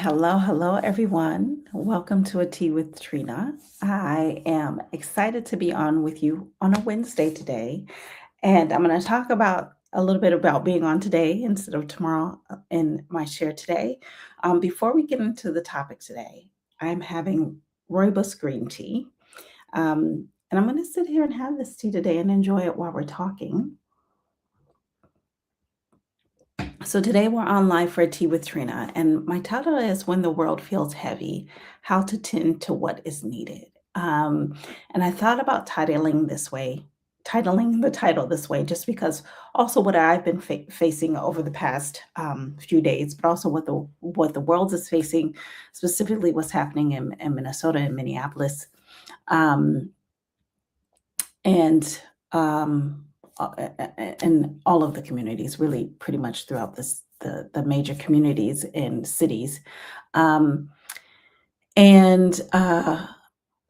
Hello, hello, everyone. Welcome to a Tea with Trina. I am excited to be on with you on a Wednesday today, and I'm going to talk about a little bit about being on today instead of tomorrow in my share today. Before we get into the topic today, I'm having rooibos green tea, and I'm going to sit here and have this tea today and enjoy it while we're talking. So today we're on live for Tea with Trina, and my title is "When the World Feels Heavy: How to Tend to What Is Needed." And I thought about titling the title this way, just because also what I've been facing over the past few days, but also what the world is facing, specifically what's happening in Minnesota and Minneapolis. Um, and and all of the communities, really, pretty much throughout the major communities and cities, um, and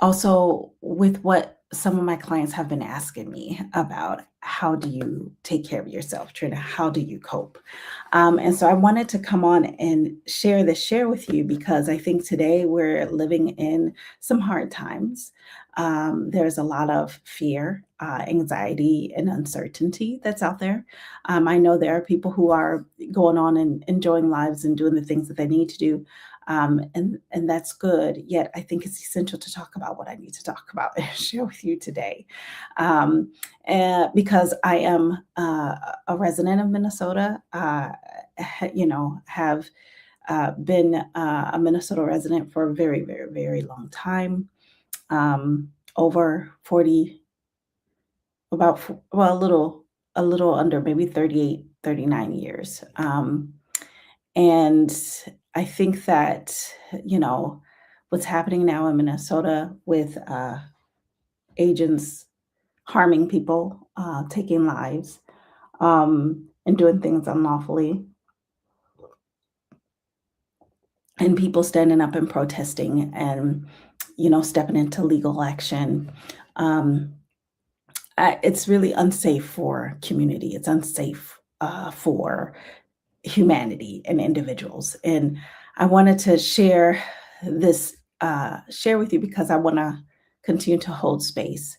also with what some of my clients have been asking me about, how do you take care of yourself, Trina? How do you cope? And so I wanted to come on and share with you because I think today we're living in some hard times. There's a lot of fear, anxiety, and uncertainty that's out there. I know there are people who are going on and enjoying lives and doing the things that they need to do, and that's good. Yet I think it's essential to talk about what I need to talk about and share with you today, um, because I am a resident of Minnesota. Have been a Minnesota resident for a very, very, very long time, over 40, well, a little under maybe 38, 39 years. And I think that, you know, what's happening now in Minnesota with agents harming people, taking lives, and doing things unlawfully, and people standing up and protesting and, stepping into legal action. Um, it's really unsafe for community. It's unsafe for humanity and individuals. And I wanted to share with you because I want to continue to hold space,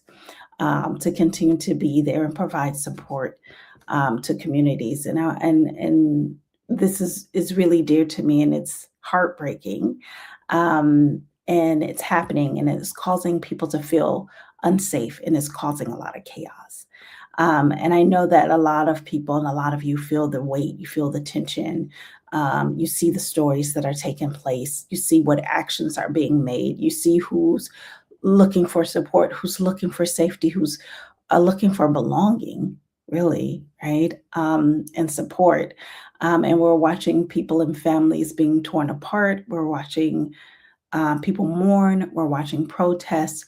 to continue to be there and provide support to communities. And this is really dear to me, and it's heartbreaking. And it's happening, and it's causing people to feel unsafe, and it's causing a lot of chaos. And I know that a lot of people and a lot of you feel the weight, you feel the tension. You see the stories that are taking place. You see what actions are being made. You see who's looking for support, who's looking for safety, who's looking for belonging, really, right? And support. And we're watching people and families being torn apart. We're watching people mourn. We're watching protests.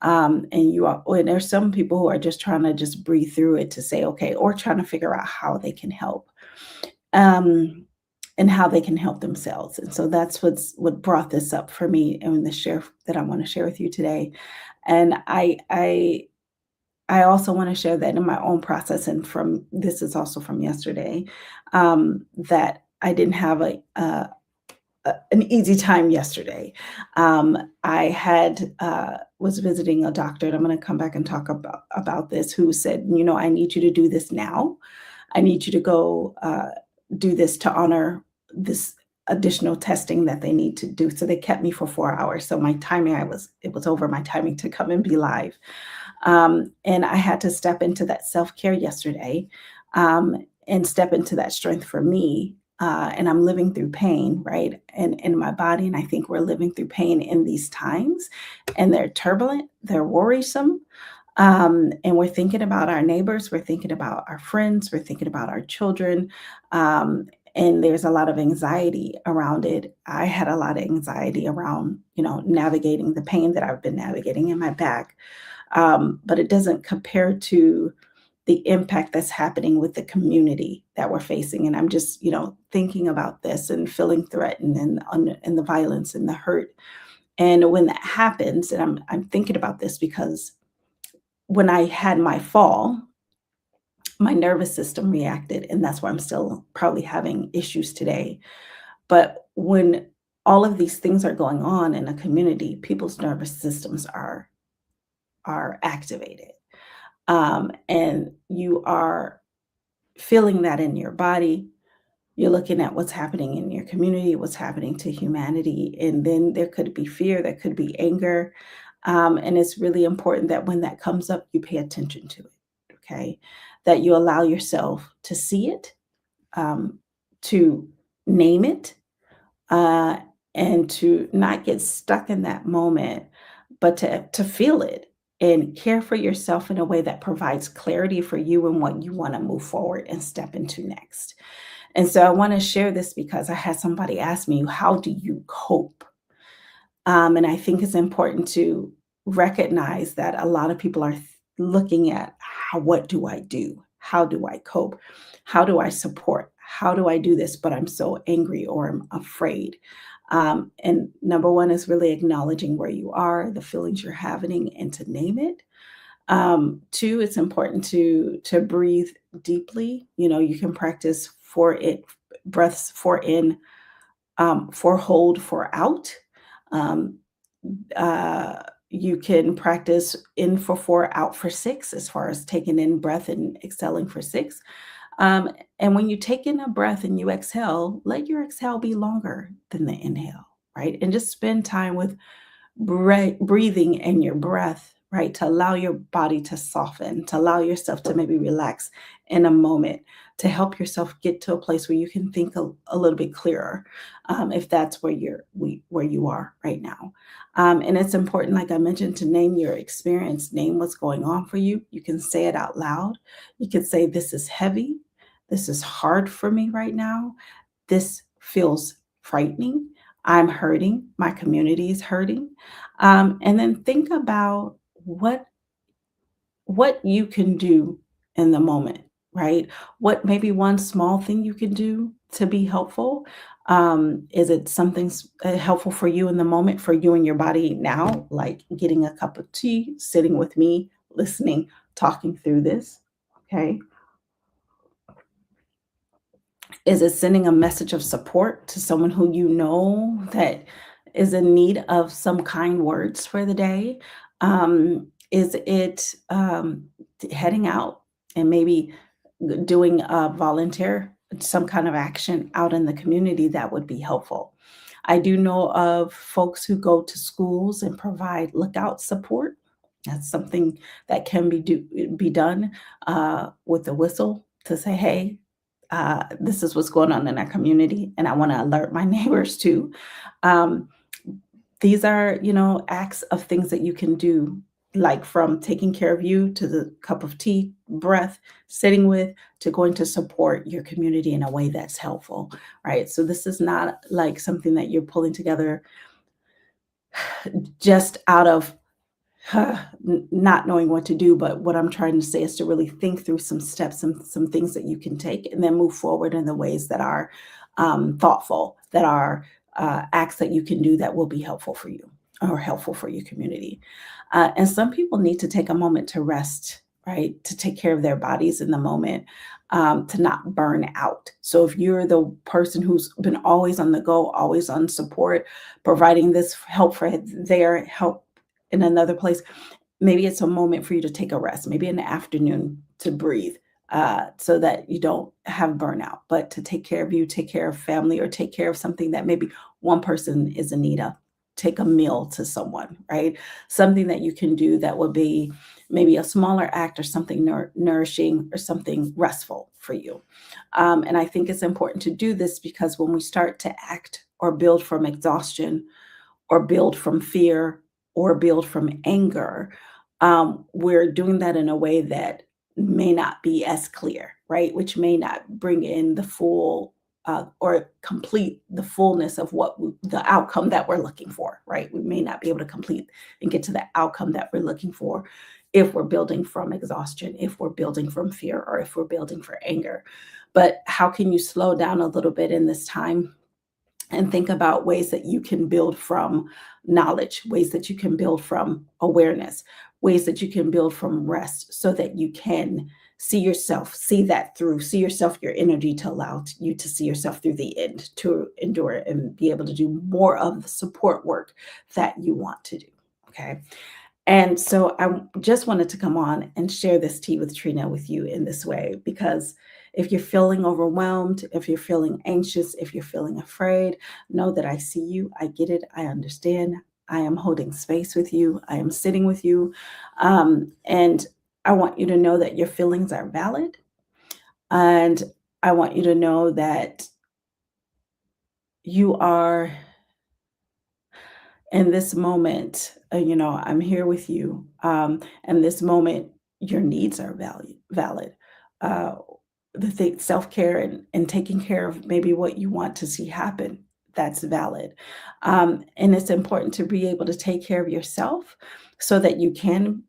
And there's some people who are just trying to just breathe through it to say, okay, or trying to figure out how they can help. Um, and how they can help themselves. And so that's what brought this up for me and the share that I want to share with you today. And I also want to share that in my own process, and from this is also from yesterday, that I didn't have an easy time yesterday. I had was visiting a doctor, and I'm going to come back and talk about this. Who said, I need you to do this now. I need you to go do this to honor this additional testing that they need to do. So they kept me for 4 hours. So my timing, it was over my timing to come and be live. And I had to step into that self-care yesterday, and step into that strength for me. And I'm living through pain, right? And in my body. And I think we're living through pain in these times, and they're turbulent, they're worrisome. And we're thinking about our neighbors, we're thinking about our friends, we're thinking about our children. And there's a lot of anxiety around it. I had a lot of anxiety around, navigating the pain that I've been navigating in my back. But it doesn't compare to the impact that's happening with the community that we're facing. And I'm just, thinking about this and feeling threatened, and the violence and the hurt. And when that happens, and I'm thinking about this because when I had my fall, my nervous system reacted, and that's why I'm still probably having issues today. But when all of these things are going on in a community, people's nervous systems are activated. And you are feeling that in your body. You're looking at what's happening in your community, what's happening to humanity, and then there could be fear, there could be anger. And it's really important that when that comes up, you pay attention to it, okay? That you allow yourself to see it, um, to name it, uh, and to not get stuck in that moment, but to feel it and care for yourself in a way that provides clarity for you and what you want to move forward and step into next. And so I want to share this because I had somebody ask me, how do you cope? And I think it's important to recognize that a lot of people are looking at what do I do? How do I cope? How do I support? How do I do this? But I'm so angry or I'm afraid. And number one is really acknowledging where you are, the feelings you're having, and to name it. Two, it's important to breathe deeply. You know, you can practice for it breaths for in, for hold, for out. Um, you can practice in for 4, out for 6, as far as taking in breath and exhaling for 6. Um, and when you take in a breath and you exhale, let your exhale be longer than the inhale, right? And just spend time with breathing and your breath, right? To allow your body to soften, to allow yourself to maybe relax in a moment, to help yourself get to a place where you can think a little bit clearer, if that's where you are right now. And it's important, like I mentioned, to name your experience, name what's going on for you. You can say it out loud. You can say, "This is heavy. This is hard for me right now. This feels frightening. I'm hurting. My community is hurting." And then think about what you can do in the moment, right? What maybe one small thing you can do to be helpful? Is it something helpful for you in the moment, for you and your body now, like getting a cup of tea, sitting with me, listening, talking through this? Okay. Is it sending a message of support to someone who you know that is in need of some kind words for the day? Is it heading out and maybe doing a volunteer, some kind of action out in the community that would be helpful? I do know of folks who go to schools and provide lookout support. That's something that can be done with a whistle to say, "Hey, this is what's going on in our community, and I want to alert my neighbors too." Um, these are, acts of things that you can do, like from taking care of you to the cup of tea, breath, sitting with, to going to support your community in a way that's helpful, right? So this is not like something that you're pulling together just out of not knowing what to do, but what I'm trying to say is to really think through some steps and some things that you can take, and then move forward in the ways that are thoughtful, that are acts that you can do that will be helpful for you or helpful for your community. And some people need to take a moment to rest, right? To take care of their bodies in the moment, to not burn out. So if you're the person who's been always on the go, always on support, providing this help for their help in another place, maybe it's a moment for you to take a rest, maybe in the afternoon to breathe, so that you don't have burnout, but to take care of you, take care of family, or take care of something that maybe one person is in need of. Take a meal to someone, right? Something that you can do that will be maybe a smaller act or something nourishing or something restful for you. And I think it's important to do this because when we start to act or build from exhaustion, or build from fear, or build from anger, we're doing that in a way that may not be as clear, right? Which may not bring in the full or complete the fullness of the outcome that we're looking for, right? We may not be able to complete and get to the outcome that we're looking for if we're building from exhaustion, if we're building from fear, or if we're building for anger. But how can you slow down a little bit in this time and think about ways that you can build from knowledge, ways that you can build from awareness, ways that you can build from rest so that you can see yourself, see that through, see yourself, your energy to allow you to see yourself through the end, to endure and be able to do more of the support work that you want to do. Okay. And so I just wanted to come on and share this tea with Trina with you in this way, because if you're feeling overwhelmed, if you're feeling anxious, if you're feeling afraid, know that I see you. I get it. I understand. I am holding space with you. I am sitting with you. And I want you to know that your feelings are valid. And I want you to know that you are in this moment, I'm here with you. In this moment, your needs are valid. Uh, Self care and taking care of maybe what you want to see happen, that's valid. And it's important to be able to take care of yourself so that you can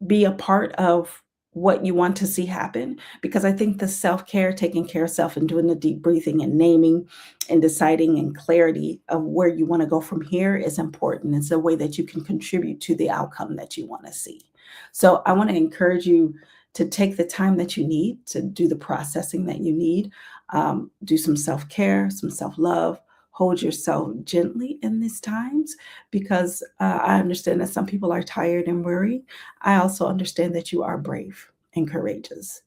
be a part of what you want to see happen. Because I think the self care, taking care of self, and doing the deep breathing and naming and deciding and clarity of where you want to go from here is important. It's a way that you can contribute to the outcome that you want to see. So I want to encourage you to take the time that you need to do the processing that you need. Do some self care, some self love. Hold yourself gently in these times, because I understand that some people are tired and weary. I also understand that you are brave and courageous.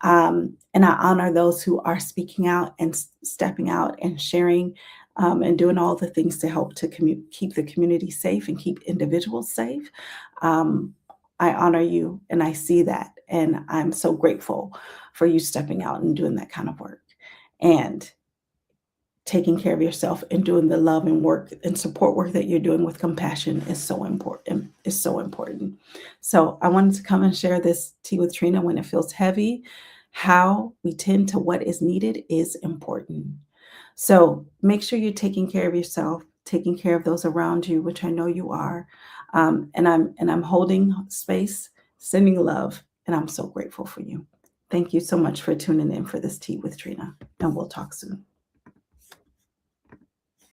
And I honor those who are speaking out and stepping out and sharing, and doing all the things to help to keep the community safe and keep individuals safe. Um, I honor you and I see that. And I'm so grateful for you stepping out and doing that kind of work. And taking care of yourself and doing the love and work and support work that you're doing with compassion is so important. Is so important. So I wanted to come and share this tea with Trina when it feels heavy. How we tend to what is needed is important. So make sure you're taking care of yourself, taking care of those around you, which I know you are. And I'm holding space, sending love, and I'm so grateful for you. Thank you so much for tuning in for this tea with Trina, and we'll talk soon.